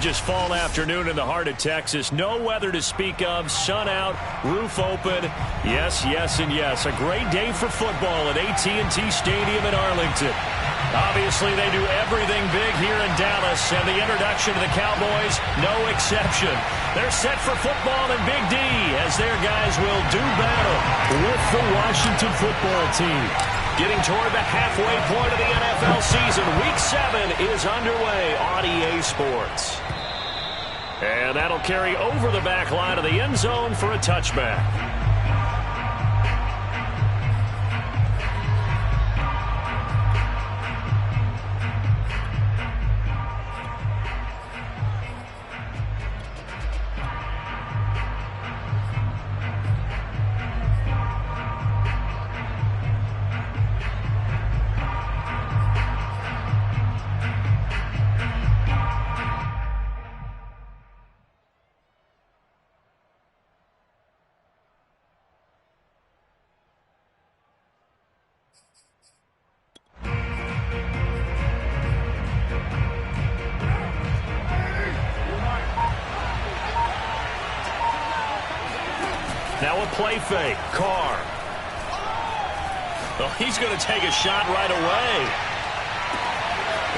gorgeous fall afternoon in the heart of Texas. No weather to speak of. Sun out, roof open. Yes, yes, and yes. A great day for football at AT&T Stadium in Arlington. Obviously, they do everything big here in Dallas, and the introduction to the Cowboys, no exception. They're set for football in Big D, as their guys will do battle with the Washington football team. Getting toward the halfway point of the NFL season, Week 7 is underway on EA Sports. And that'll carry over the back line of the end zone for a touchback. Now a play fake. Carr. Oh, he's going to take a shot right away.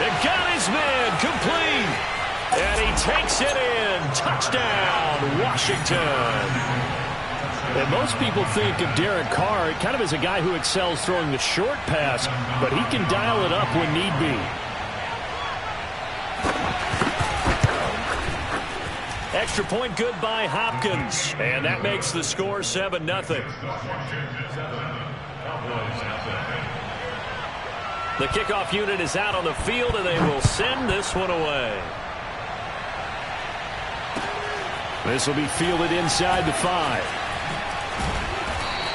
It got his man complete. And he takes it in. Touchdown, Washington. And most people think of Derek Carr kind of as a guy who excels throwing the short pass, but he can dial it up when need be. Extra point good by Hopkins. And that makes the score 7-0. The kickoff unit is out on the field, and they will send this one away. This will be fielded inside the 5.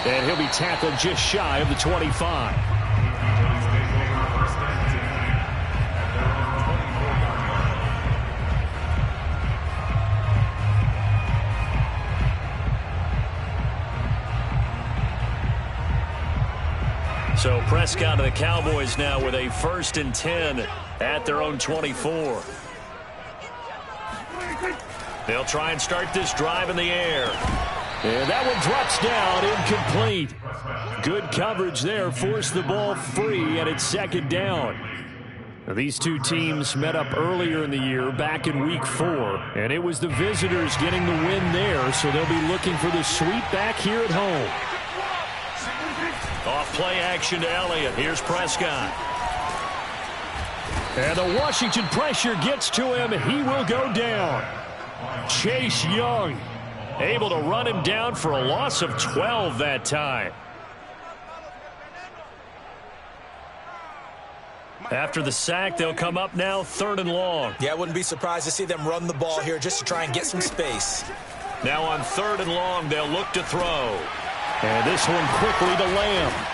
And he'll be tackled just shy of the 25. So Prescott and the Cowboys now with a 1st and 10 at their own 24. They'll try and start this drive in the air. And that one drops down, incomplete. Good coverage there, forced the ball free, and it's 2nd down. Now, these two teams met up earlier in the year, back in Week 4, and it was the visitors getting the win there, so they'll be looking for the sweep back here at home. Off play action to Elliott. Here's Prescott. And the Washington pressure gets to him. He will go down. Chase Young able to run him down for a loss of 12 that time. After the sack, they'll come up now 3rd and long. Yeah, I wouldn't be surprised to see them run the ball here just to try and get some space. Now on 3rd and long, they'll look to throw. And this one quickly to Lamb.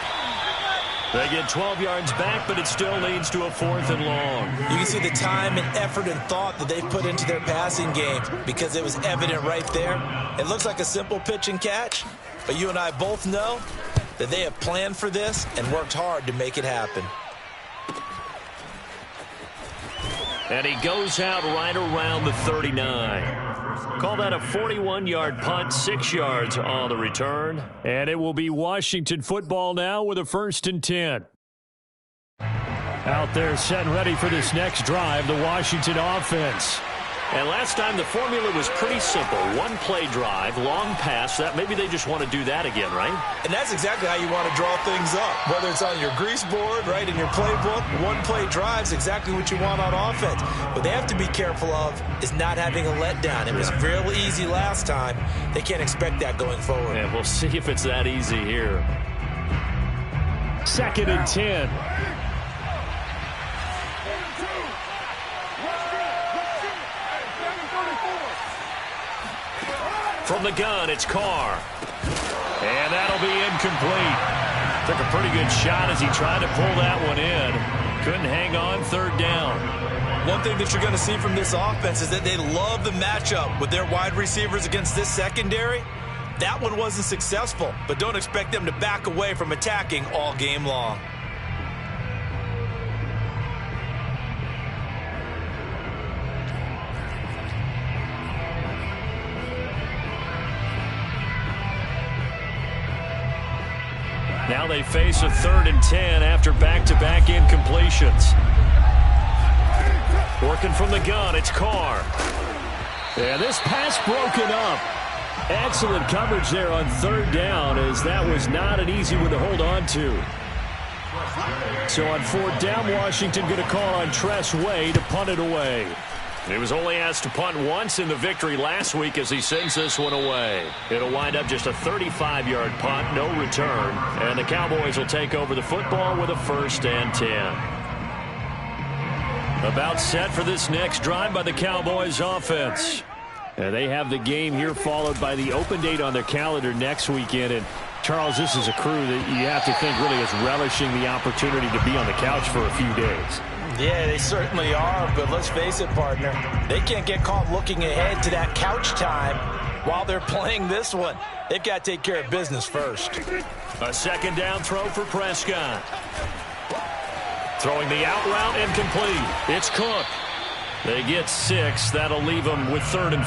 They get 12 yards back, but it still leads to a 4th and long. You can see the time and effort and thought that they've put into their passing game because it was evident right there. It looks like a simple pitch and catch, but you and I both know that they have planned for this and worked hard to make it happen. And he goes out right around the 39. Call that a 41-yard punt, 6 yards on the return. And it will be Washington football now with a 1st and 10. Out there set and ready for this next drive, the Washington offense. And last time the formula was pretty simple. One play drive, long pass. That maybe they just want to do that again, right? And that's exactly how you want to draw things up. Whether it's on your grease board, right, in your playbook, one play drive is exactly what you want on offense. What they have to be careful of is not having a letdown. It was real easy last time. They can't expect that going forward. And we'll see if it's that easy here. 2nd and 10. From the gun, it's Carr. And that'll be incomplete. Took a pretty good shot as he tried to pull that one in. Couldn't hang on, 3rd down. One thing that you're going to see from this offense is that they love the matchup with their wide receivers against this secondary. That one wasn't successful, but don't expect them to back away from attacking all game long. Now they face a 3rd and 10 after back-to-back incompletions. Working from the gun, it's Carr. And this pass broken up. Excellent coverage there on 3rd down, as that was not an easy one to hold on to. So on 4th down, Washington going to call on Tress Way to punt it away. He was only asked to punt once in the victory last week as he sends this one away. It'll wind up just a 35-yard punt, no return. And the Cowboys will take over the football with a 1st and 10. About set for this next drive by the Cowboys offense. And they have the game here followed by the open date on their calendar next weekend. And Charles, this is a crew that you have to think really is relishing the opportunity to be on the couch for a few days. Yeah, they certainly are, but let's face it, partner. They can't get caught looking ahead to that couch time while they're playing this one. They've got to take care of business first. A 2nd down throw for Prescott. Throwing the out route incomplete. It's Cook. They get 6. That'll leave them with 3rd and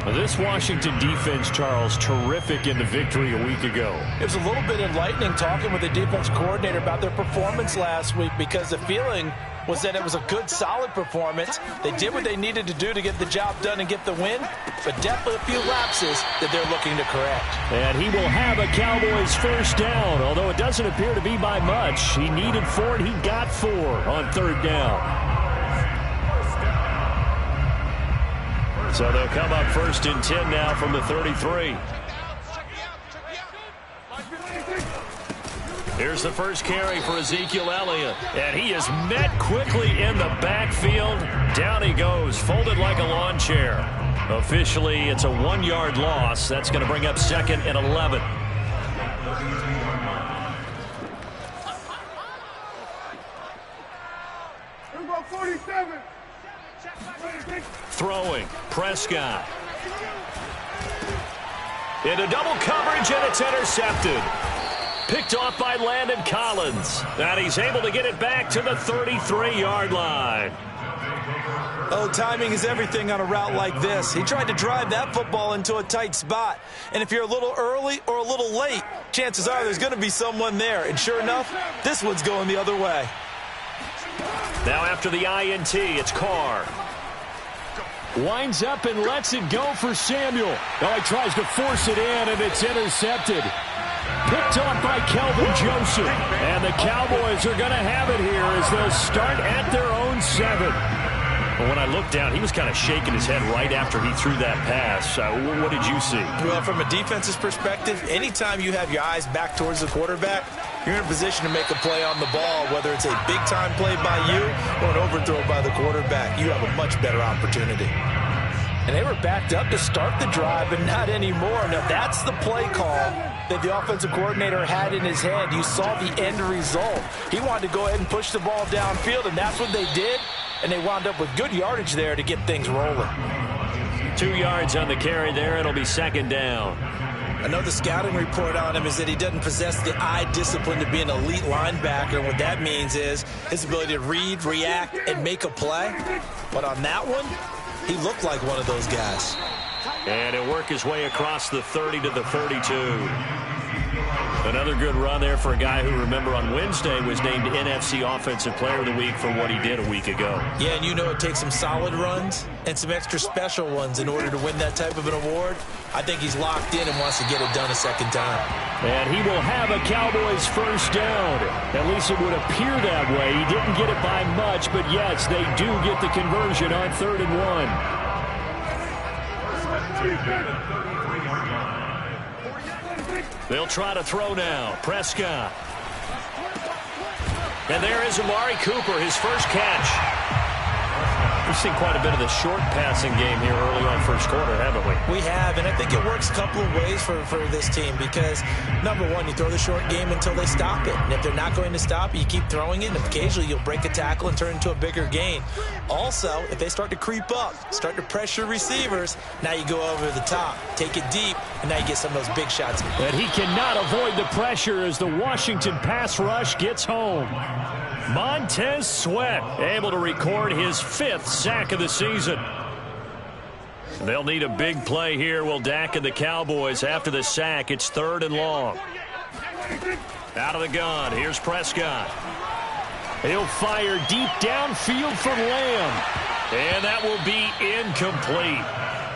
4. This Washington defense, Charles, terrific in the victory a week ago. It was a little bit enlightening talking with the defense coordinator about their performance last week, because the feeling was that it was a good, solid performance. They did what they needed to do to get the job done and get the win, but definitely a few lapses that they're looking to correct. And he will have a Cowboys 1st down, although it doesn't appear to be by much. He needed 4, and he got 4 on 3rd down. So they'll come up 1st and 10 now from the 33. Here's the first carry for Ezekiel Elliott. And he is met quickly in the backfield. Down he goes, folded like a lawn chair. Officially, it's a 1-yard loss. That's going to bring up 2nd and 11. Throwing, Prescott. Into double coverage, and it's intercepted. Picked off by Landon Collins. And he's able to get it back to the 33-yard line. Oh, timing is everything on a route like this. He tried to drive that football into a tight spot. And if you're a little early or a little late, chances are there's going to be someone there. And sure enough, this one's going the other way. Now after the INT, it's Carr. Winds up and lets it go for Samuel. Oh, he tries to force it in, and it's intercepted. Picked off by Kelvin Joseph. And the Cowboys are going to have it here as they'll start at their own 7. But when I looked down, he was kind of shaking his head right after he threw that pass. What did you see? Well, from a defense's perspective, anytime you have your eyes back towards the quarterback, you're in a position to make a play on the ball, whether it's a big-time play by you or an overthrow by the quarterback. You have a much better opportunity. And they were backed up to start the drive, but not anymore. Now, that's the play call that the offensive coordinator had in his head. You saw the end result. He wanted to go ahead and push the ball downfield, and that's what they did. And they wound up with good yardage there to get things rolling. 2 yards on the carry there. It'll be 2nd down. I know the scouting report on him is that he doesn't possess the eye discipline to be an elite linebacker. And what that means is his ability to read, react, and make a play. But on that one, he looked like one of those guys. And he'll work his way across the 30 to the 32. Another good run there for a guy who, remember, on Wednesday was named NFC Offensive Player of the Week for what he did a week ago. Yeah, and you know it takes some solid runs and some extra special ones in order to win that type of an award. I think he's locked in and wants to get it done a 2nd time. And he will have a Cowboys 1st down. At least it would appear that way. He didn't get it by much, but yes, they do get the conversion on 3rd and 1. They'll try to throw now. Prescott. And there is Amari Cooper, his first catch. We've seen quite a bit of the short passing game here early on first quarter, haven't we? We have, and I think it works a couple of ways for this team because, number one, you throw the short game until they stop it. And if they're not going to stop it, you keep throwing it, and occasionally you'll break a tackle and turn it into a bigger gain. Also, if they start to creep up, start to pressure receivers, now you go over the top, take it deep, and now you get some of those big shots. And he cannot avoid the pressure as the Washington pass rush gets home. Montez Sweat able to record his 5th sack of the season. They'll need a big play here. Will Dak and the Cowboys after the sack. It's 3rd and long. Out of the gun, here's Prescott. He'll fire deep downfield for Lamb. And that will be incomplete.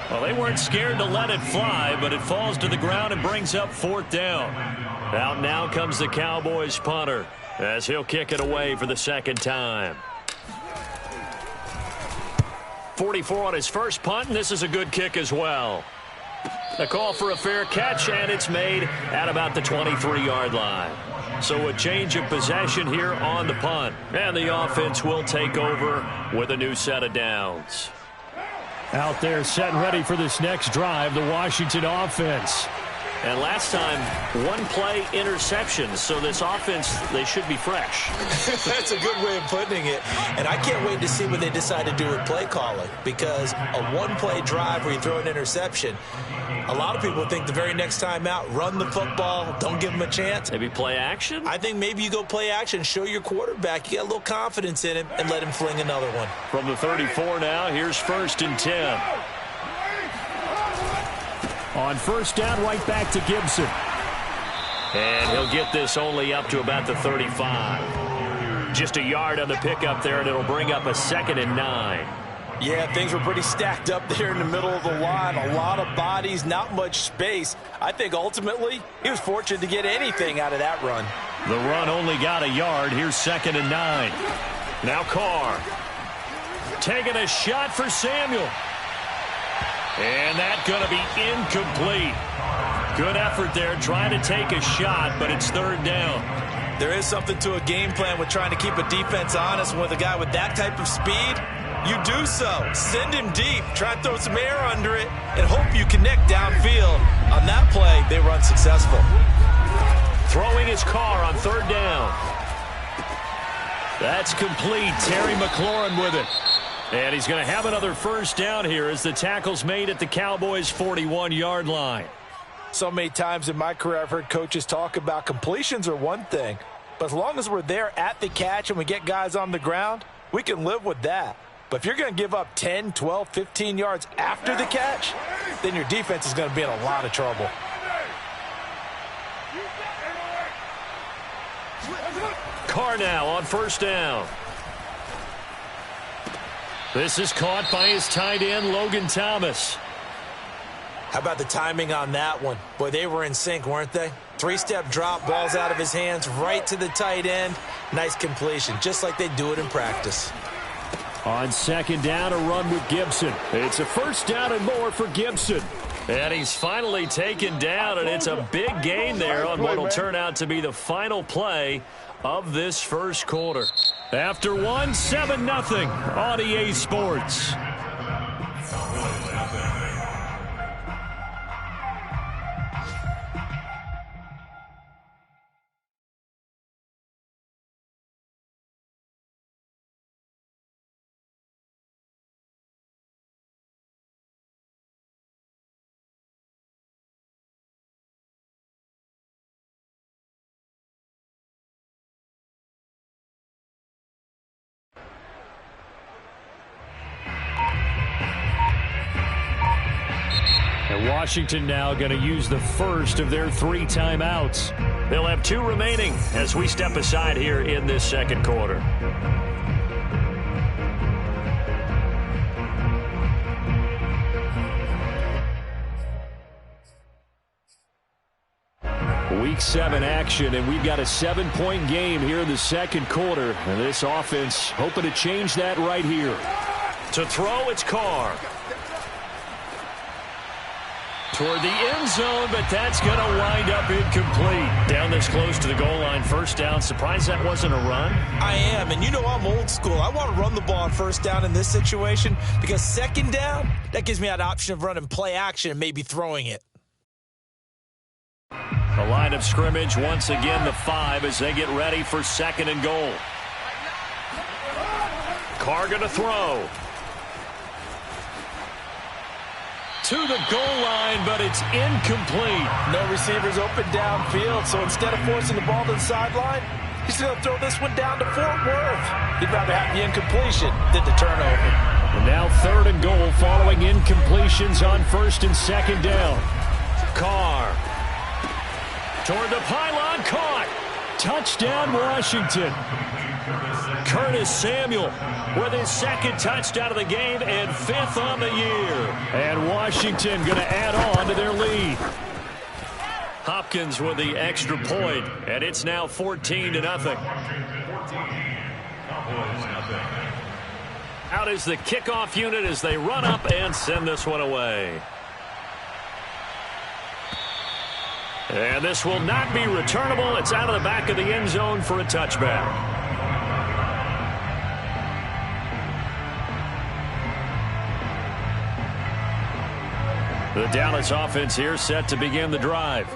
Well, they weren't scared to let it fly, but it falls to the ground and brings up 4th down. Out now comes the Cowboys punter as he'll kick it away for the 2nd time. 44 on his first punt, and this is a good kick as well. A call for a fair catch, and it's made at about the 23-yard line. So a change of possession here on the punt. And the offense will take over with a new set of downs. Out there set and ready for this next drive, the Washington offense. And last time, 1-play interceptions. So this offense, they should be fresh. That's a good way of putting it. And I can't wait to see what they decide to do with play calling. Because a 1-play drive where you throw an interception, a lot of people think the very next time out, run the football, don't give them a chance. Maybe play action? I think maybe you go play action, show your quarterback you got a little confidence in him, and let him fling another one. From the 34 now, here's 1st and 10. On 1st down, right back to Gibson. And he'll get this only up to about the 35. Just a yard on the pickup there, and it'll bring up a 2nd and 9. Yeah, things were pretty stacked up there in the middle of the line. A lot of bodies, not much space. I think ultimately he was fortunate to get anything out of that run. The run only got a yard. Here's 2nd and 9. Now Carr. Taking a shot for Samuel. And that's going to be incomplete. Good effort there trying to take a shot, but it's 3rd down. There is something to a game plan with trying to keep a defense honest. With a guy with that type of speed, you do so. Send him deep. Try to throw some air under it and hope you connect downfield. On that play, they were unsuccessful. Throwing his Carr on 3rd down. That's complete. Terry McLaurin with it. And he's going to have another 1st down here as the tackle's made at the Cowboys' 41-yard line. So many times in my career I've heard coaches talk about completions are one thing, but as long as we're there at the catch and we get guys on the ground, we can live with that. But if you're going to give up 10, 12, 15 yards after the catch, then your defense is going to be in a lot of trouble. Carr now on 1st down. This is caught by his tight end, Logan Thomas. How about the timing on that one? Boy, they were in sync, weren't they? 3-step drop, ball's out of his hands, right to the tight end. Nice completion, just like they do it in practice. On 2nd down, a run with Gibson. It's a 1st down and more for Gibson. And he's finally taken down, and it's a big gain there on what will turn out to be the final play of this 1st quarter. After 7-0 on EA Sports. Washington now going to use the first of their 3 timeouts. They'll have 2 remaining as we step aside here in this 2nd quarter. Week 7 action, and we've got a 7-point game here in the 2nd quarter. And this offense hoping to change that right here. To throw, it's Carr. Toward the end zone, but that's going to wind up incomplete. Down this close to the goal line, 1st down. Surprised that wasn't a run? I am, and you know I'm old school. I want to run the ball on 1st down in this situation because 2nd down, that gives me that option of running play action and maybe throwing it. The line of scrimmage, once again, the 5 as they get ready for 2nd and goal. Carr going to throw. To the goal line, but it's incomplete. No receivers open downfield, so instead of forcing the ball to the sideline, he's going to throw this one down to Fort Worth. He'd rather have the incompletion than the turnover. And now 3rd and goal following incompletions on 1st and 2nd down. Carr. Toward the pylon, caught. Touchdown, Washington. Curtis Samuel with his second touchdown of the game and 5th on the year. And Washington going to add on to their lead. Hopkins with the extra point, and it's now 14-0. Out is the kickoff unit as they run up and send this one away. And this will not be returnable. It's out of the back of the end zone for a touchback. The Dallas offense here set to begin the drive.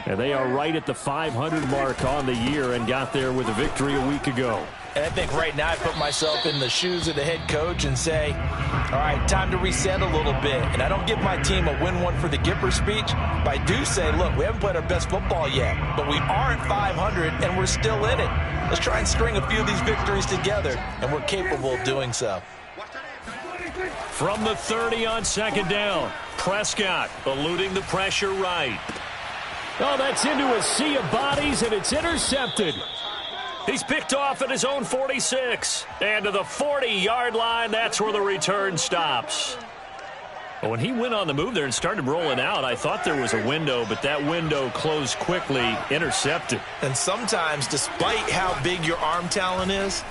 And they are right at the 500 mark on the year and got there with a victory a week ago. And I think right now I put myself in the shoes of the head coach and say, all right, time to reset a little bit. And I don't give my team a win one for the Gipper speech, but I do say, look, we haven't played our best football yet, but we are at 500 and we're still in it. Let's try and string a few of these victories together, and we're capable of doing so. From the 30 on second down, Prescott eluding the pressure right. Oh, that's into a sea of bodies, and it's intercepted. He's picked off at his own 46. And to the 40-yard line, that's where the return stops. When he went on the move there and started rolling out, I thought there was a window, but that window closed quickly, intercepted. And sometimes, despite how big your arm talent is,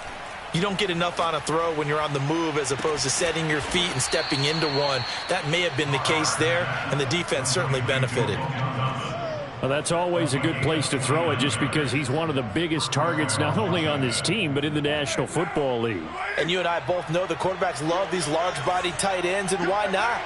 you don't get enough on a throw when you're on the move as opposed to setting your feet and stepping into one. That may have been the case there, and the defense certainly benefited. Well, that's always a good place to throw it just because he's one of the biggest targets not only on this team but in the National Football League. And you and I both know the quarterbacks love these large-bodied tight ends, and why not?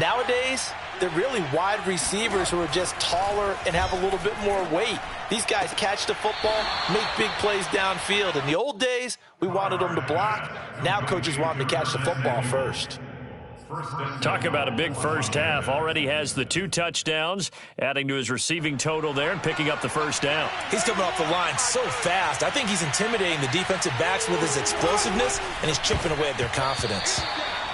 Nowadays, they're really wide receivers who are just taller and have a little bit more weight. These guys catch the football, make big plays downfield. In the old days, we wanted them to block. Now coaches want them to catch the football first. Talk about a big first half. Already has the 2 touchdowns, adding to his receiving total there and picking up the first down. He's coming off the line so fast. I think he's intimidating the defensive backs with his explosiveness, and he's chipping away at their confidence.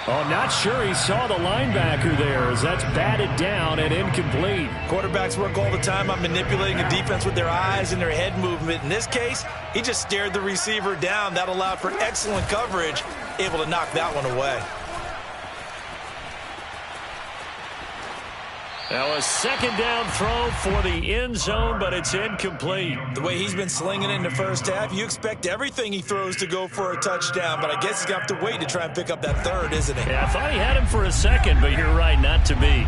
Oh, not sure he saw the linebacker there as that's batted down and incomplete. Quarterbacks work all the time on manipulating the defense with their eyes and their head movement. In this case, he just stared the receiver down. That allowed for excellent coverage, able to knock that one away. Now a second down throw for the end zone, but it's incomplete. The way he's been slinging it in the first half, you expect everything he throws to go for a touchdown, but I guess he's going to have to wait to try and pick up that third, isn't he? Yeah, I thought he had him for a second, but you're right, not to be.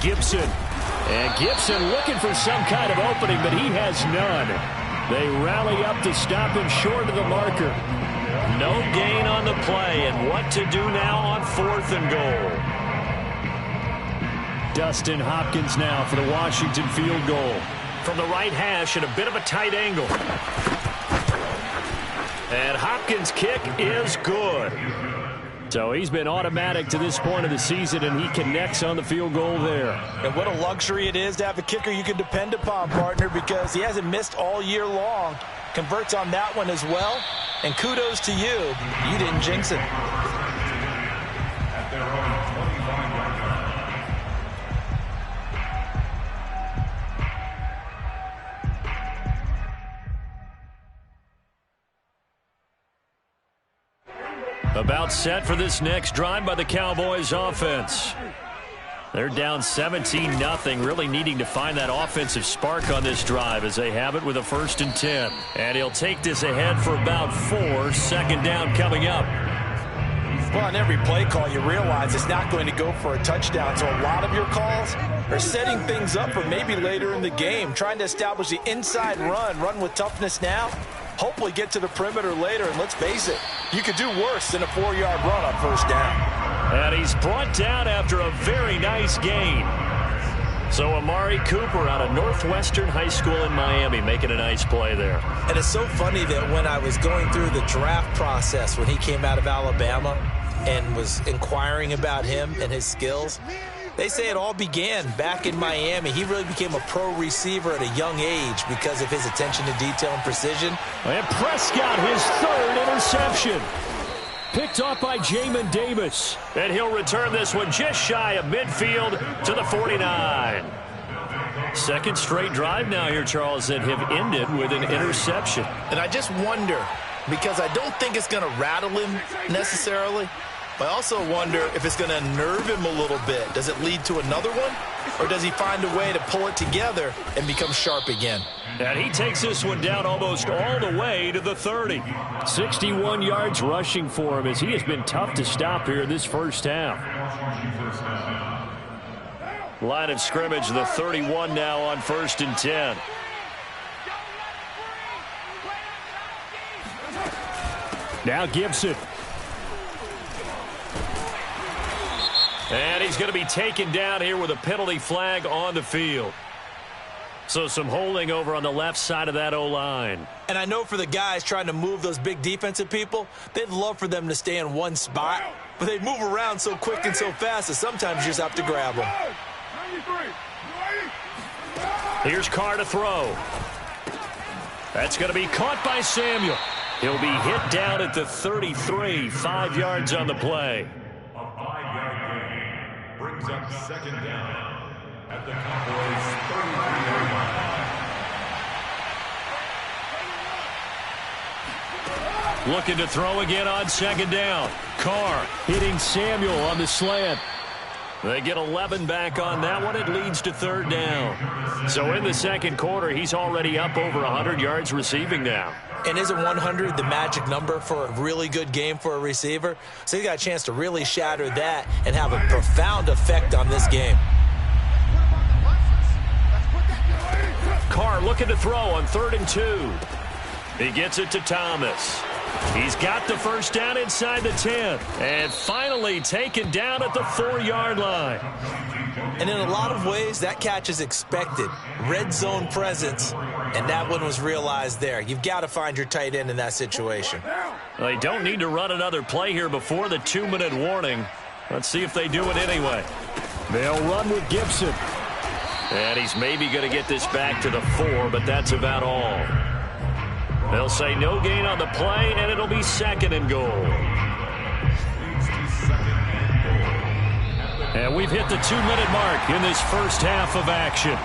Gibson. And Gibson looking for some kind of opening, but he has none. They rally up to stop him short of the marker. No gain on the play, and what to do now on 4th and goal. Dustin Hopkins now for the Washington field goal. From the right hash at a bit of a tight angle. And Hopkins' kick is good. So he's been automatic to this point of the season, and he connects on the field goal there. And what a luxury it is to have a kicker you can depend upon, partner, because he hasn't missed all year long. Converts on that one as well. And kudos to you. You didn't jinx it. About set for this next drive by the Cowboys offense. They're down 17-0, really needing to find that offensive spark on this drive as they have it with a 1st and 10. And he'll take this ahead for about 4. Second down coming up. Well, on every play call, you realize it's not going to go for a touchdown. So a lot of your calls are setting things up for maybe later in the game, trying to establish the inside run with toughness now. Hopefully get to the perimeter later, and let's face it, you could do worse than a 4-yard run on 1st down. And he's brought down after a very nice gain. So Amari Cooper out of Northwestern High School in Miami making a nice play there. And it's so funny that when I was going through the draft process when he came out of Alabama and was inquiring about him and his skills, they say it all began back in Miami. He really became a pro receiver at a young age because of his attention to detail and precision. And Prescott, his 3rd interception. Picked off by Jamin Davis. And he'll return this one just shy of midfield to the 49. Second straight drive now here, Charles, that have ended with an interception. And I just wonder, because I don't think it's going to rattle him necessarily, but I also wonder if it's going to nerve him a little bit. Does it lead to another one? Or does he find a way to pull it together and become sharp again? And he takes this one down almost all the way to the 30. 61 yards rushing for him as he has been tough to stop here in this first half. Line of scrimmage, the 31 now on 1st and 10. Now Gibson. And he's going to be taken down here with a penalty flag on the field. So some holding over on the left side of that O-line. And I know for the guys trying to move those big defensive people, they'd love for them to stay in one spot. But they move around so quick and so fast that sometimes you just have to grab them. Here's Carr to throw. That's going to be caught by Samuel. He'll be hit down at the 33, 5 yards on the play. A 5-yard gain brings up second down at the Cowboys' 33-yard line. Looking to throw again on second down. Carr hitting Samuel on the slant. They get 11 back on that one. It leads to third down. So in the second quarter, he's already up over 100 yards receiving now. And isn't 100 the magic number for a really good game for a receiver? So he got a chance to really shatter that and have a profound effect on this game. Carr looking to throw on 3rd and 2. He gets it to Thomas. He's got the first down inside the 10. And finally taken down at the 4-yard line. And in a lot of ways, that catch is expected. Red zone presence, and that one was realized there. You've got to find your tight end in that situation. They don't need to run another play here before the 2-minute warning. Let's see if they do it anyway. They'll run with Gibson. And he's maybe going to get this back to the 4, but that's about all. They'll say no gain on the play, and it'll be 2nd and goal. And we've hit the 2-minute mark in this first half of action.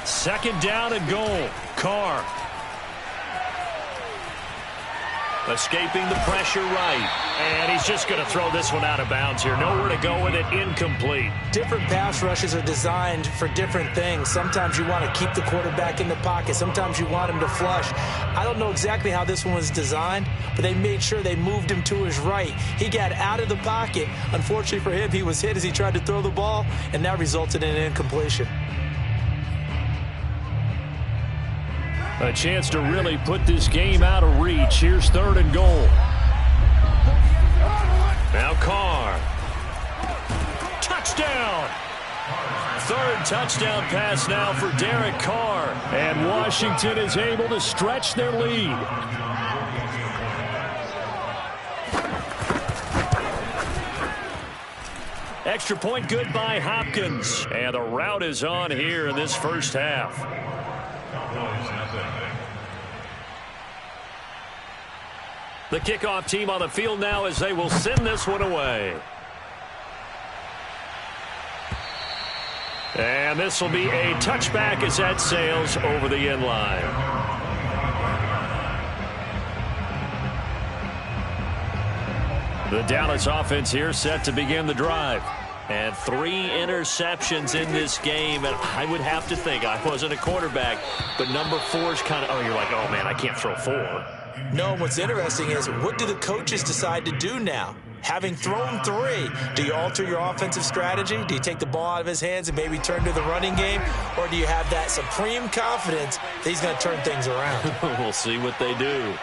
Second down and goal. Carr. Escaping the pressure right. And he's just going to throw this one out of bounds here. Nowhere to go with it. Incomplete. Different pass rushes are designed for different things. Sometimes you want to keep the quarterback in the pocket. Sometimes you want him to flush. I don't know exactly how this one was designed, but they made sure they moved him to his right. He got out of the pocket. Unfortunately for him, he was hit as he tried to throw the ball, and that resulted in an incompletion. A chance to really put this game out of reach. Here's 3rd and goal. Now Carr. Touchdown! 3rd touchdown pass now for Derek Carr. And Washington is able to stretch their lead. Extra point good by Hopkins. And the route is on here in this first half. The kickoff team on the field now as they will send this one away. And this will be a touchback as that sails over the end line. The Dallas offense here set to begin the drive. And 3 interceptions in this game. And I would have to think, I wasn't a quarterback, but number 4 is kind of, oh, you're like, oh, man, I can't throw 4. No, what's interesting is, what do the coaches decide to do now? Having thrown 3, do you alter your offensive strategy? Do you take the ball out of his hands and maybe turn to the running game? Or do you have that supreme confidence that he's going to turn things around? We'll see what they do.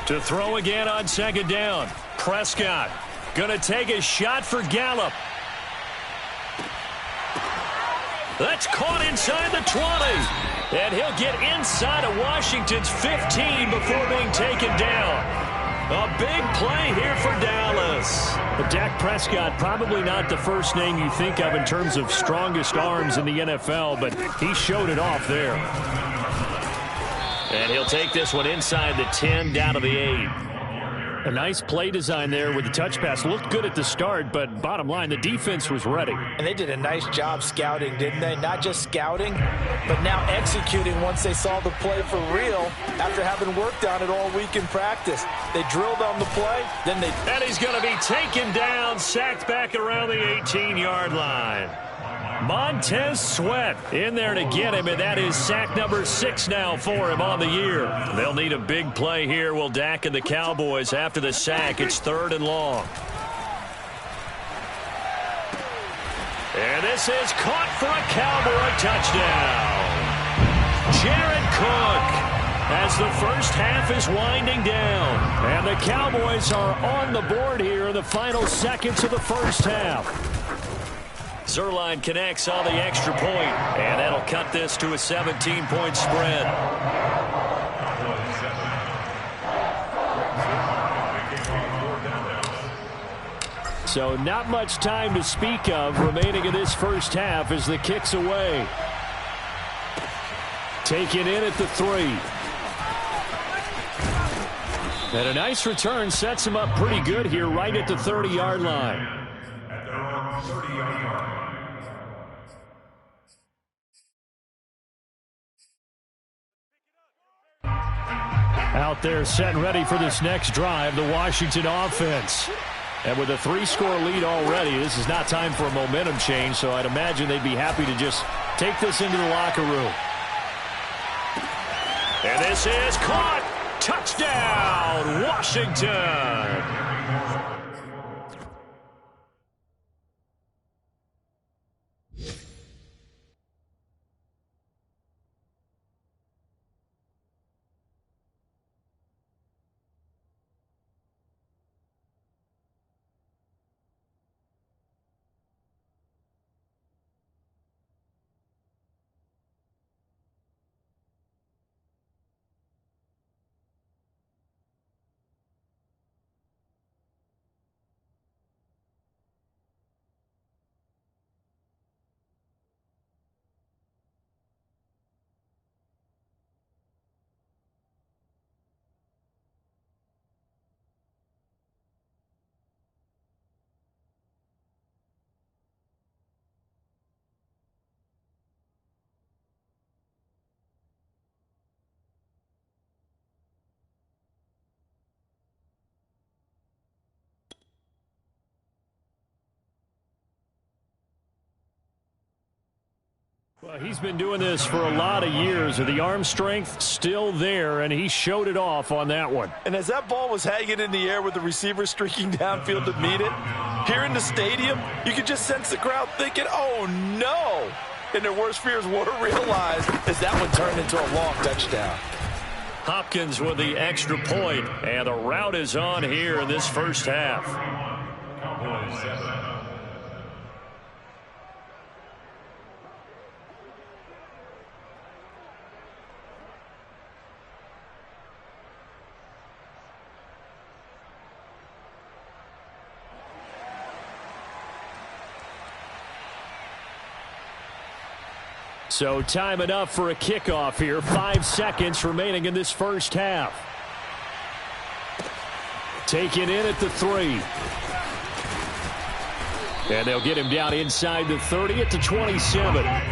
To throw again on second down. Prescott going to take a shot for Gallup. That's caught inside the 20. And he'll get inside of Washington's 15 before being taken down. A big play here for Dallas. But Dak Prescott, probably not the first name you think of in terms of strongest arms in the NFL, but he showed it off there. And he'll take this one inside the 10, down to the 8. A nice play design there with the touch pass. Looked good at the start, but bottom line, the defense was ready. And they did a nice job scouting, didn't they? Not just scouting, but now executing once they saw the play for real after having worked on it all week in practice. They drilled on the play, then they... And he's going to be taken down, sacked back around the 18-yard line. Montez Sweat in there to get him, and that is sack number 6 now for him on the year. They'll need a big play here, will Dak and the Cowboys after the sack. It's 3rd and long. And this is caught for a Cowboy touchdown. Jared Cook as the first half is winding down. And the Cowboys are on the board here in the final seconds of the first half. Zerline connects on the extra point, and that'll cut this to a 17-point spread. So not much time to speak of remaining in this first half as the kick's away. Taken in at the 3. And a nice return sets him up pretty good here right at the 30-yard line. At their own 30-yard line. Out there set and ready for this next drive, the Washington offense. And with a 3-score lead already, this is not time for a momentum change, so I'd imagine they'd be happy to just take this into the locker room. And this is caught. Touchdown, Washington. Well, he's been doing this for a lot of years. The arm strength still there, and he showed it off on that one. And as that ball was hanging in the air with the receiver streaking downfield to meet it, here in the stadium, you could just sense the crowd thinking, oh, no. And their worst fears were realized as that one turned into a long touchdown. Hopkins with the extra point, and the route is on here in this first half. Cowboys 7. So time enough for a kickoff here. 5 seconds remaining in this first half. Taken in at the 3. And they'll get him down inside the 30 at the 27. At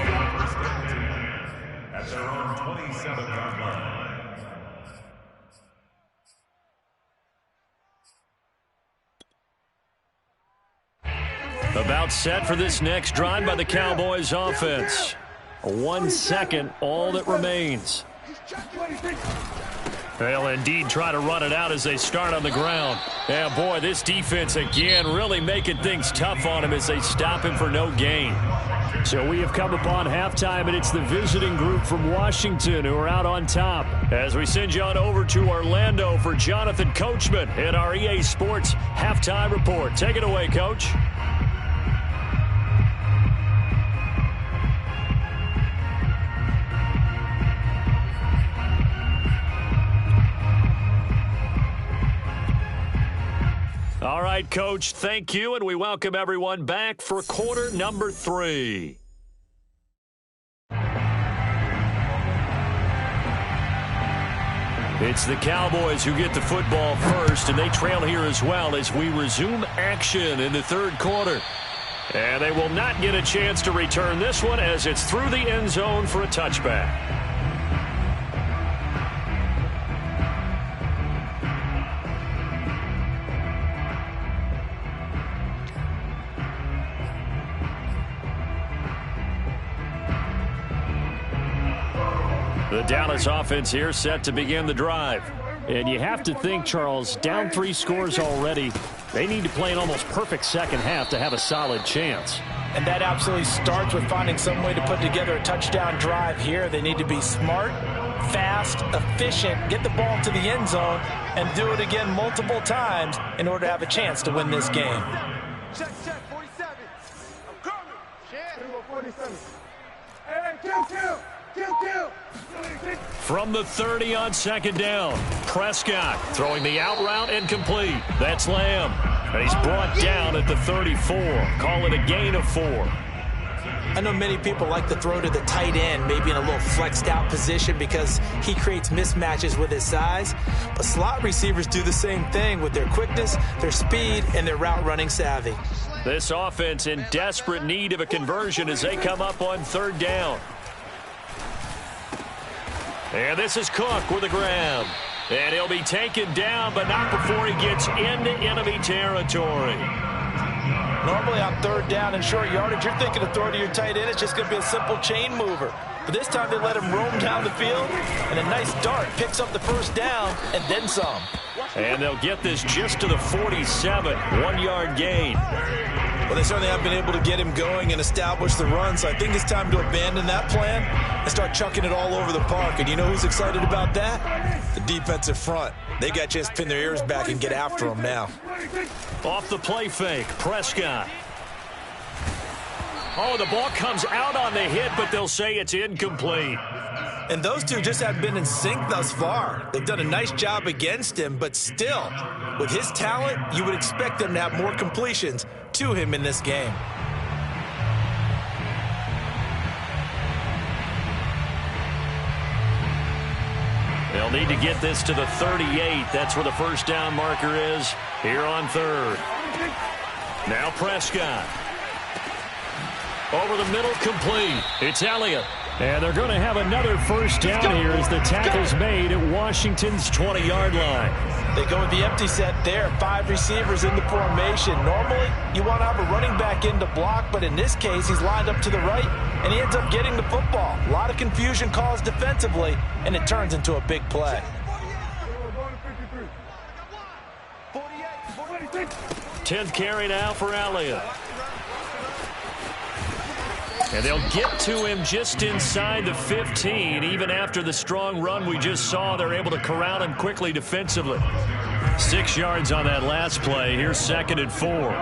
their own 27-yard line. About set for this next drive by the Cowboys offense. 1 second, all that remains. They'll indeed try to run it out as they start on the ground. Yeah, boy, this defense again really making things tough on him as they stop him for no gain. So we have come upon halftime, and it's the visiting group from Washington who are out on top. As we send you on over to Orlando for Jonathan Coachman in our EA Sports Halftime Report. Take it away, Coach. right, Coach, thank you, and we welcome everyone back for quarter number 3. It's the Cowboys who get the football first, and they trail here as well as we resume action in the third quarter. And they will not get a chance to return this one as it's through the end zone for a touchback. The Dallas offense here set to begin the drive. And you have to think, Charles, down 3 scores already. They need to play an almost perfect second half to have a solid chance. And that absolutely starts with finding some way to put together a touchdown drive here. They need to be smart, fast, efficient, get the ball to the end zone, and do it again multiple times in order to have a chance to win this game. Check, 47. I'm coming. Shit. 47. Hey, kill. From the 30 on second down, Prescott throwing the out route incomplete. That's Lamb. And he's brought down at the 34. Call it a gain of 4. I know many people like to throw to the tight end, maybe in a little flexed out position because he creates mismatches with his size. But slot receivers do the same thing with their quickness, their speed, and their route running savvy. This offense in desperate need of a conversion as they come up on third down. And this is Cook with a grab. And he'll be taken down, but not before he gets into enemy territory. Normally on third down and short yardage, you're thinking of throwing to your tight end. It's just going to be a simple chain mover. But this time they let him roam down the field, and a nice dart picks up the first down and then some. And they'll get this just to the 47, 1-yard gain. Well, they certainly have been able to get him going and establish the run, so I think it's time to abandon that plan and start chucking it all over the park. And you know who's excited about that? The defensive front. They got a chance to pin their ears back and get after him now. Off the play fake, Prescott. Oh, the ball comes out on the hit, but they'll say it's incomplete. And those two just have been in sync thus far. They've done a nice job against him, but still, with his talent, you would expect them to have more completions to him in this game. They'll need to get this to the 38. That's where the first down marker is here on third. Now Prescott. Over the middle, complete. It's Elliott. And they're going to have another first down here as the tackle's made at Washington's 20-yard line. They go with the empty set there. 5 receivers in the formation. Normally, you want to have a running back in to block, but in this case, he's lined up to the right, and he ends up getting the football. A lot of confusion caused defensively, and it turns into a big play. 10th carry now for Elliott. And they'll get to him just inside the 15. Even after the strong run we just saw, they're able to corral him quickly defensively. 6 yards on that last play. Here's 2nd and 4.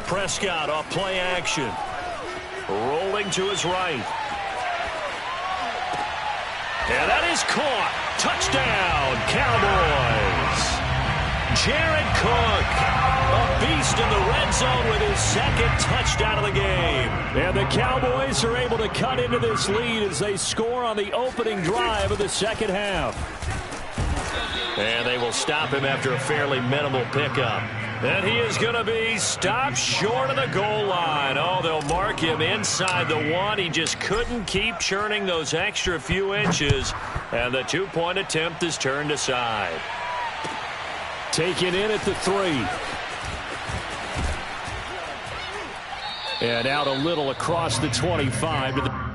Prescott off play action. Rolling to his right. And that is caught. Touchdown, Cowboys. Jared Cook, a beast in the red zone with his 2nd touchdown of the game. And the Cowboys are able to cut into this lead as they score on the opening drive of the second half. And they will stop him after a fairly minimal pickup. And he is going to be stopped short of the goal line. Oh, they'll mark him inside the 1. He just couldn't keep churning those extra few inches. And the 2-point attempt is turned aside. Taken in at the 3. And out a little across the 25 to the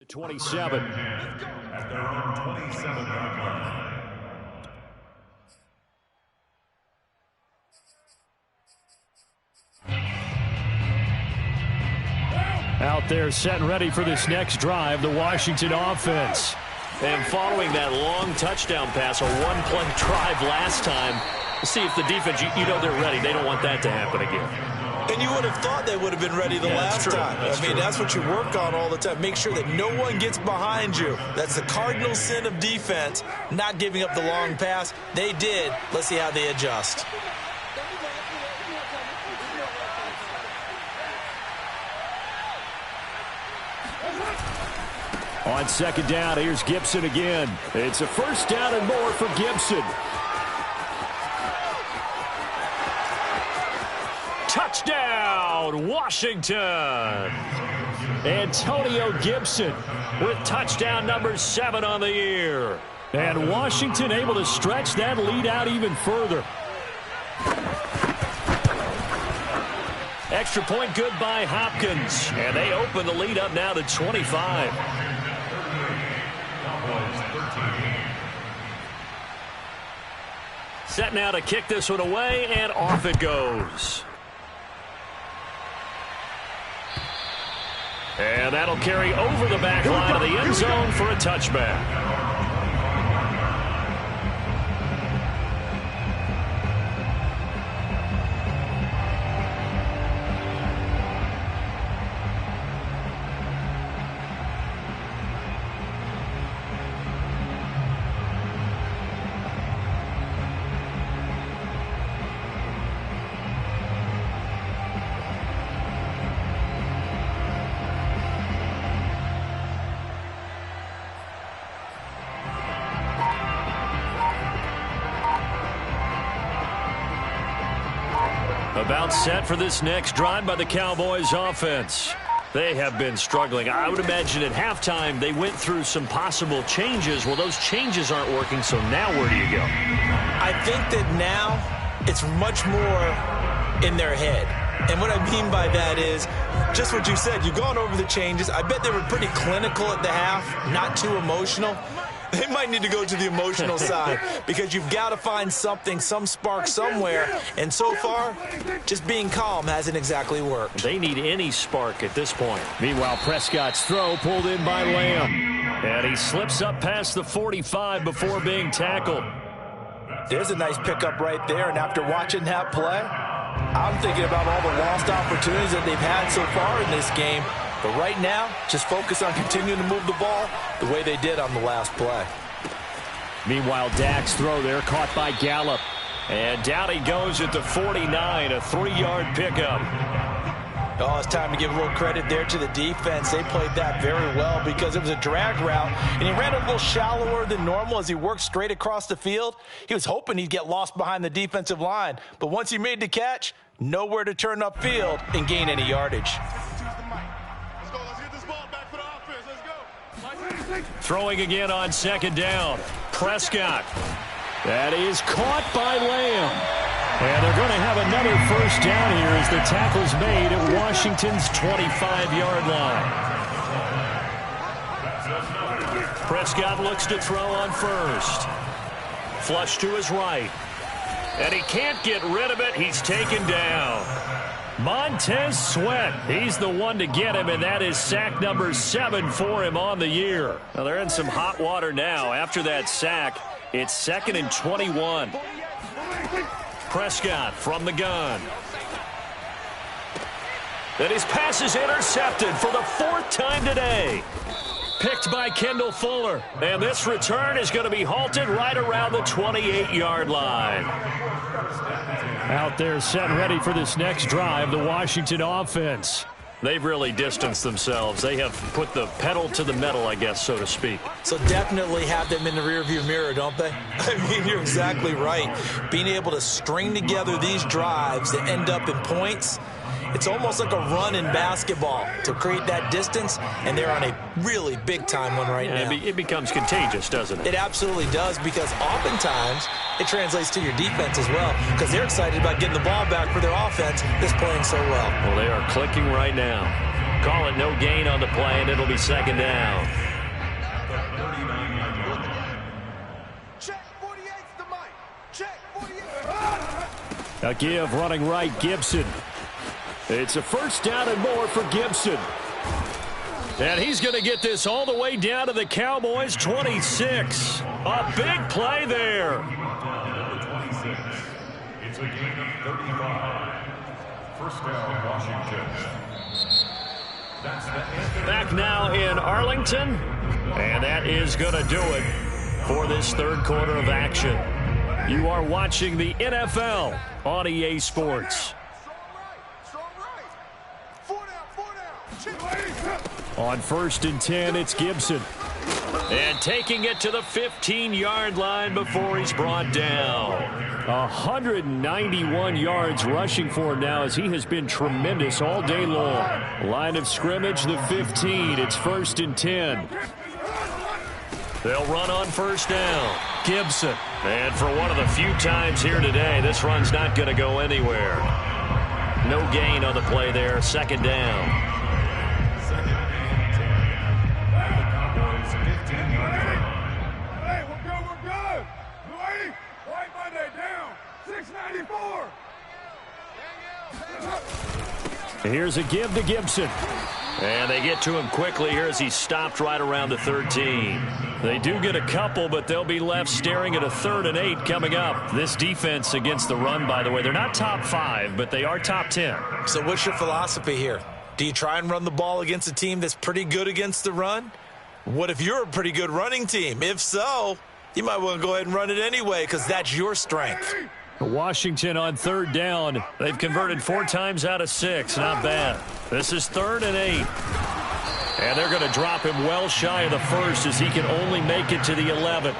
27. At their own 27-yard line. Out there set and ready for this next drive, the Washington offense. And following that long touchdown pass, a one-play drive last time, see if the defense, you know they're ready. They don't want that to happen again. And you would have thought they would have been ready the last time. That's what you work on all the time. Make sure that no one gets behind you. That's the cardinal sin of defense, not giving up the long pass. They did. Let's see how they adjust. On second down, here's Gibson again. It's a first down and more for Gibson. Touchdown, Washington. Antonio Gibson with touchdown number 7 on the year. And Washington able to stretch that lead out even further. Extra point good by Hopkins. And they open the lead up now to 25. Set now to kick this one away, and off it goes. And that'll carry over the back line of the end zone for a touchback. About set for this next drive by the Cowboys offense. They have been struggling. I would imagine at halftime they went through some possible changes. Well, those changes aren't working, so now where do you go? I think that now it's much more in their head. And what I mean by that is just what you said. You've gone over the changes. I bet they were pretty clinical at the half, not too emotional. They might need to go to the emotional side because you've got to find something, some spark somewhere. And so far, just being calm hasn't exactly worked. They need any spark at this point. Meanwhile, Prescott's throw pulled in by Lamb. And he slips up past the 45 before being tackled. There's a nice pickup right there. And after watching that play, I'm thinking about all the lost opportunities that they've had so far in this game. But right now, just focus on continuing to move the ball the way they did on the last play. Meanwhile, Dak's throw there caught by Gallup. And down he goes at the 49, a 3-yard pickup. Oh, it's time to give a little credit there to the defense. They played that very well because it was a drag route, and he ran a little shallower than normal as he worked straight across the field. He was hoping he'd get lost behind the defensive line, but once he made the catch, nowhere to turn upfield and gain any yardage. Throwing again on second down. Prescott. That is caught by Lamb. And they're going to have another first down here as the tackle's made at Washington's 25-yard line. Prescott looks to throw on first. Flush to his right. And he can't get rid of it. He's taken down. Montez Sweat, he's the one to get him, and that is sack number 7 for him on the year. Now they're in some hot water now. After that sack, it's 2nd and 21. Prescott from the gun. And his pass is intercepted for the 4th time today. Picked by Kendall Fuller. And this return is going to be halted right around the 28-yard line. Out there set and ready for this next drive, the Washington offense. They've really distanced themselves. They have put the pedal to the metal, I guess, so to speak. So definitely have them in the rearview mirror, don't they? I mean, you're exactly right. Being able to string together these drives that end up in points, it's almost like a run in basketball to create that distance, and they're on a really big-time one right now. It becomes contagious, doesn't it? It absolutely does, because oftentimes it translates to your defense as well, because they're excited about getting the ball back for their offense that's playing so well. Well, they are clicking right now. Call it no gain on the play, and it'll be second down. Check 48's the mic. Check 48. A give running right, Gibson. It's a first down and more for Gibson. And he's going to get this all the way down to the Cowboys' 26. A big play there. It's a gain of 35. First down, Washington. Back now in Arlington. And that is going to do it for this third quarter of action. You are watching the NFL on EA Sports. Strong right. 4 down. On 1st and 10, it's Gibson. And taking it to the 15-yard line before he's brought down. 191 yards rushing for him now as he has been tremendous all day long. Line of scrimmage, the 15. It's 1st and 10. They'll run on first down. Gibson. And for one of the few times here today, this run's not going to go anywhere. No gain on the play there. Second down. Second and 10. The Cowboys 15-yard line. Hey, we're good. Louis, White Monday down. 694. Here's a give to Gibson. And they get to him quickly here as he's stopped right around the 13. They do get a couple, but they'll be left staring at a 3rd and 8 coming up. This defense against the run, by the way, they're not top 5, but they are top 10. So what's your philosophy here? Do you try and run the ball against a team that's pretty good against the run? What if you're a pretty good running team? If so, you might want to go ahead and run it anyway because that's your strength. Washington on 3rd down. They've converted 4 times out of 6. Not bad. This is 3rd and 8. And they're going to drop him well shy of the 1st as he can only make it to the 11.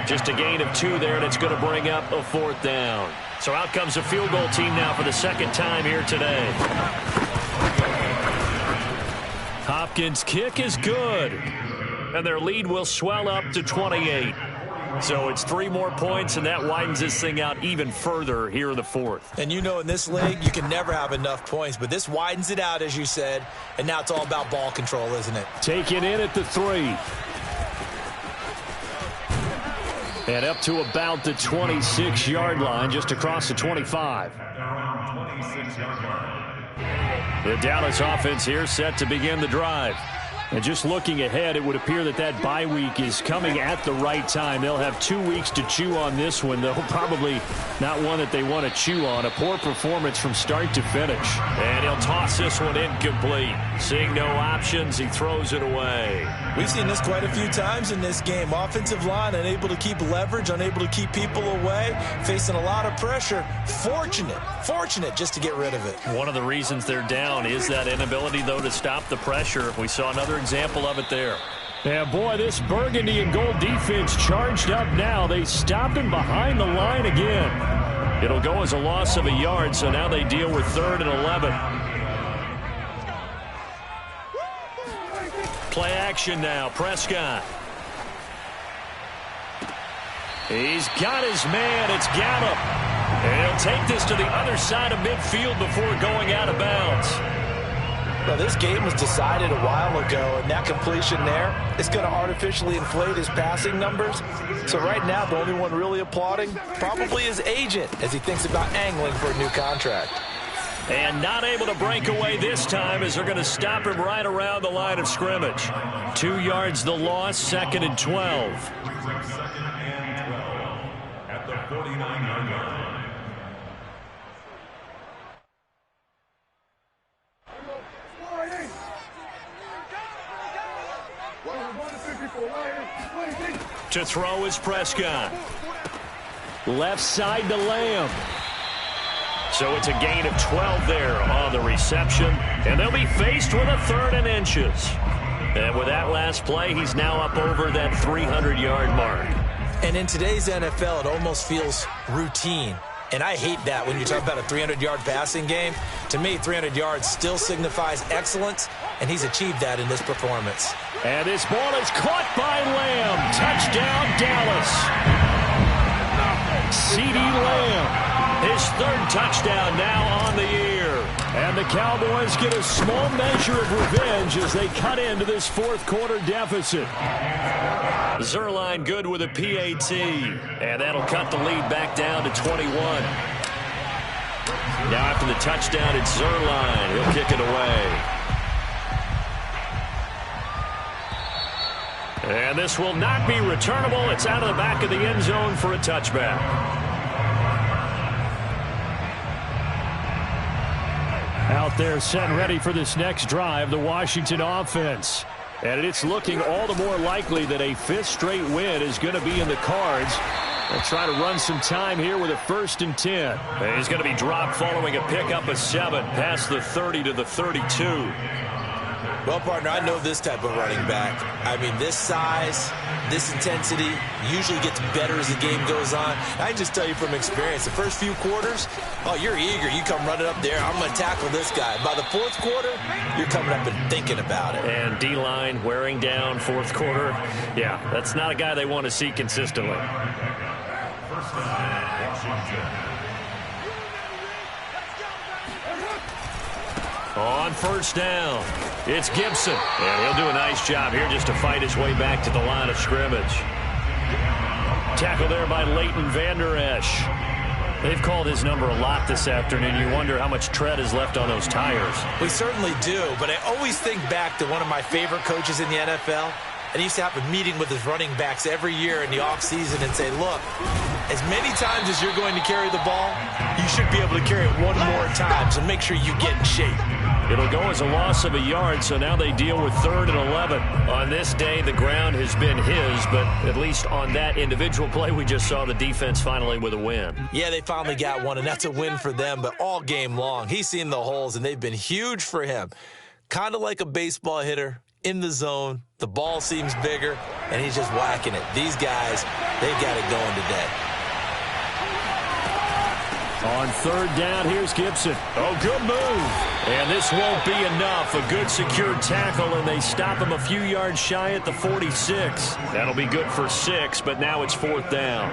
Just a gain of 2 there, and it's going to bring up a 4th down. So out comes a field goal team now for the second time here today. Hopkins' kick is good. And their lead will swell up to 28. So it's 3 more points, and that widens this thing out even further here in the 4th. And you know in this league, you can never have enough points, but this widens it out, as you said, and now it's all about ball control, isn't it? Taken in at the 3. And up to about the 26-yard line, just across the 25. Around 26-yard line. The Dallas offense here set to begin the drive. And just looking ahead, it would appear that that bye week is coming at the right time. They'll have 2 weeks to chew on this one, though probably not one that they want to chew on. A poor performance from start to finish. And he'll toss this one incomplete. Seeing no options, he throws it away. We've seen this quite a few times in this game. Offensive line unable to keep leverage, unable to keep people away, facing a lot of pressure. Fortunate just to get rid of it. One of the reasons they're down is that inability, though, to stop the pressure. We saw another example of it there. Yeah, boy, this burgundy and gold defense charged up now. They stop him behind the line again. It'll go as a loss of a yard, so now they deal with 3rd and 11. Play action now. Prescott. He's got his man. It's Gallup. And he'll take this to the other side of midfield before going out of bounds. Well, this game was decided a while ago, and that completion there is going to artificially inflate his passing numbers. So right now, the only one really applauding probably his agent as he thinks about angling for a new contract. And not able to break away this time as they're going to stop him right around the line of scrimmage. 2 yards the loss, 2nd and 12. Second and 12 at the 49-yard line. To throw is Prescott. Left side to Lamb. So it's a gain of 12 there on the reception. And they'll be faced with a 3rd and inches. And with that last play, he's now up over that 300-yard mark. And in today's NFL, it almost feels routine. And I hate that when you talk about a 300-yard passing game. To me, 300 yards still signifies excellence, and he's achieved that in this performance. And this ball is caught by Lamb. Touchdown, Dallas. CeeDee Lamb. His 3rd touchdown now on the year. And the Cowboys get a small measure of revenge as they cut into this fourth quarter deficit. Zuerlein good with a PAT. And that'll cut the lead back down to 21. Now after the touchdown, it's Zuerlein. He'll kick it away. And this will not be returnable. It's out of the back of the end zone for a touchback. Out there set and ready for this next drive, the Washington offense. And it's looking all the more likely that a fifth straight win is going to be in the cards. They'll try to run some time here with a 1st and 10. And he's going to be dropped following a pickup of 7 past the 30 to the 32. Well, partner, I know this type of running back. I mean, this size, this intensity usually gets better as the game goes on. I can just tell you from experience, the first few quarters, oh, you're eager. You come running up there. I'm going to tackle this guy. By the fourth quarter, you're coming up and thinking about it. And D-line wearing down fourth quarter. Yeah, that's not a guy they want to see consistently. On first down, it's Gibson. And he'll do a nice job here just to fight his way back to the line of scrimmage. Tackle there by Leighton Vander Esch. They've called his number a lot this afternoon. You wonder how much tread is left on those tires. We certainly do, but I always think back to one of my favorite coaches in the NFL. And he used to have a meeting with his running backs every year in the offseason and say, look, as many times as you're going to carry the ball, you should be able to carry it one more time, so make sure you get in shape. It'll go as a loss of a yard, so now they deal with 3rd and 11. On this day, the ground has been his, but at least on that individual play, we just saw the defense finally with a win. Yeah, they finally got one, and that's a win for them, but all game long, he's seen the holes, and they've been huge for him. Kind of like a baseball hitter. In the zone, the ball seems bigger, and he's just whacking it. These guys, they've got it going today. On 3rd down, here's Gibson. Oh, good move. And this won't be enough. A good secured tackle, and they stop him a few yards shy at the 46. That'll be good for 6, but now it's 4th down.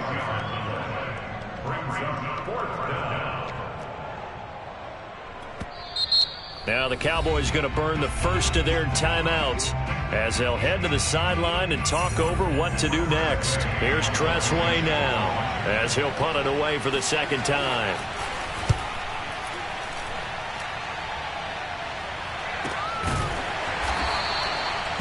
Now the Cowboys going to burn the first of their timeouts as they'll head to the sideline and talk over what to do next. Here's Tressway now as he'll punt it away for the 2nd time.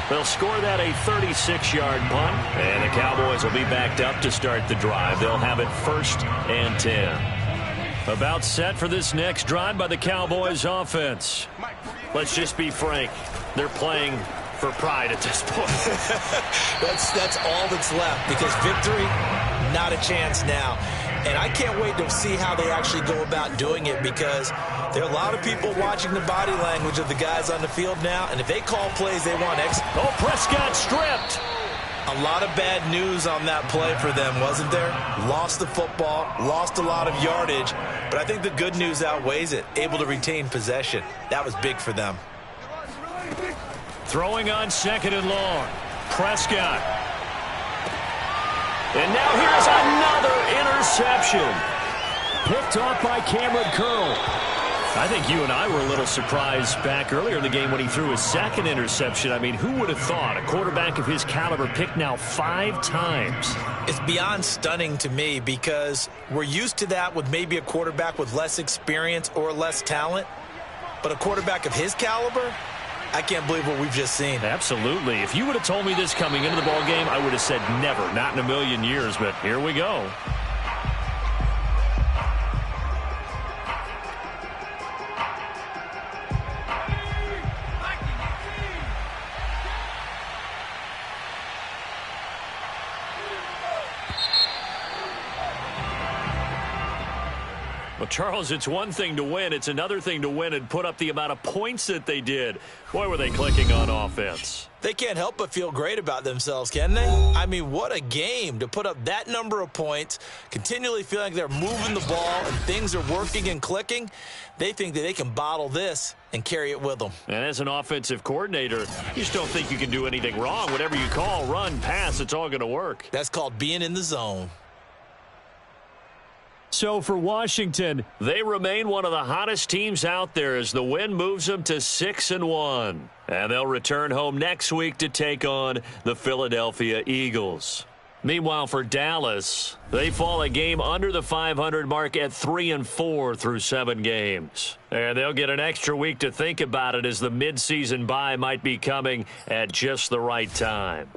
They'll score that a 36-yard punt, and the Cowboys will be backed up to start the drive. They'll have it 1st and 10. About set for this next drive by the Cowboys offense. Let's just be frank. They're playing for pride at this point. That's all that's left, because victory, not a chance now. And I can't wait to see how they actually go about doing it, because there are a lot of people watching the body language of the guys on the field now, and if they call plays, they want X. Oh, Prescott stripped. A lot of bad news on that play for them, wasn't there? Lost the football, lost a lot of yardage, but I think the good news outweighs it. Able to retain possession. That was big for them. Throwing on 2nd and long. Prescott. And now here's another interception. Picked off by Cameron Curl. I think you and I were a little surprised back earlier in the game when he threw his 2nd interception. I mean, who would have thought a quarterback of his caliber picked now 5 times? It's beyond stunning to me, because we're used to that with maybe a quarterback with less experience or less talent. But a quarterback of his caliber, I can't believe what we've just seen. Absolutely. If you would have told me this coming into the ball game, I would have said never, not in a million years. But here we go. Well, Charles, it's one thing to win. It's another thing to win and put up the amount of points that they did. Boy, were they clicking on offense. They can't help but feel great about themselves, can they? I mean, what a game to put up that number of points, continually feeling like they're moving the ball and things are working and clicking. They think that they can bottle this and carry it with them. And as an offensive coordinator, you just don't think you can do anything wrong. Whatever you call, run, pass, it's all going to work. That's called being in the zone. So for Washington, they remain one of the hottest teams out there as the win moves them to 6-1. And they'll return home next week to take on the Philadelphia Eagles. Meanwhile, for Dallas, they fall a game under the 500 mark at 3-4 through 7 games. And they'll get an extra week to think about it as the midseason bye might be coming at just the right time.